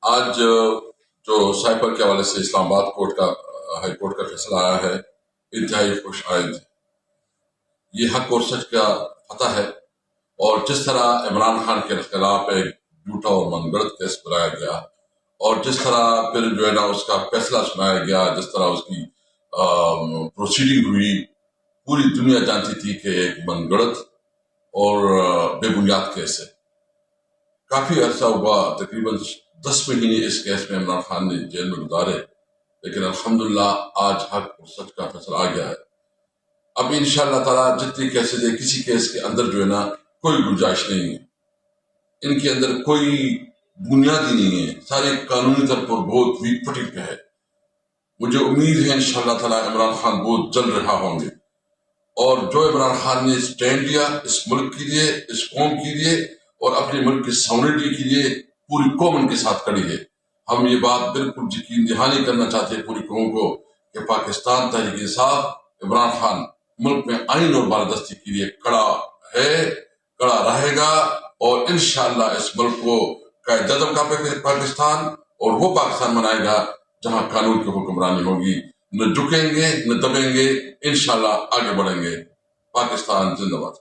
آج جو سائپر کے حوالے سے اسلام آباد ہائی کورٹ کا فیصلہ آیا ہے انتہائی خوش آئند ہے۔ یہ حق اور سچ کا فتح ہے، اور جس طرح عمران خان کے خلاف ایک جھوٹا اور من گڑت کیس بنایا گیا، اور جس طرح پھر جو ہے نا اس کا فیصلہ سنایا گیا، جس طرح اس کی پروسیڈنگ ہوئی، پوری دنیا جانتی تھی کہ ایک من گڑت اور بے بنیاد کیس ہے۔ کافی عرصہ ہوا، تقریباً 10 مہینے اس کیس میں عمران خان نے جیل میں گزارے، لیکن الحمدللہ آج حق اور سچ کا فیصلہ آ گیا ہے۔ اب انشاءاللہ تعالیٰ جتنی کیسز ہے، کسی کیس کے اندر جو ہے نا کوئی گنجائش نہیں ہے، ان کے اندر کوئی بنیاد ہی نہیں ہے، سارے قانونی طور پر بہت ویک فوٹنگ پہ ہے۔ مجھے امید ہے انشاءاللہ تعالیٰ عمران خان بہت جلد رہا ہوں گے، اور جو عمران خان نے اسٹینڈ لیا اس ملک کے لیے، اس قوم کے لیے، اور اپنے ملک کی ساورنٹی کے لیے، پوری قوم ان کے ساتھ کھڑی ہے۔ ہم یہ بات بالکل یقین دہانی کرنا چاہتے ہیں پوری قوم کو کہ پاکستان تحریک انصاف عمران خان ملک میں آئین اور بالادستی کے لیے کھڑا ہے، کھڑا رہے گا، اور انشاءاللہ اس ملک کو قائد اعظم کا پاکستان، اور وہ پاکستان بنائے گا جہاں قانون کی حکمرانی ہوگی۔ نہ جھکیں گے، نہ دبیں گے، انشاءاللہ آگے بڑھیں گے۔ پاکستان زندہ باد۔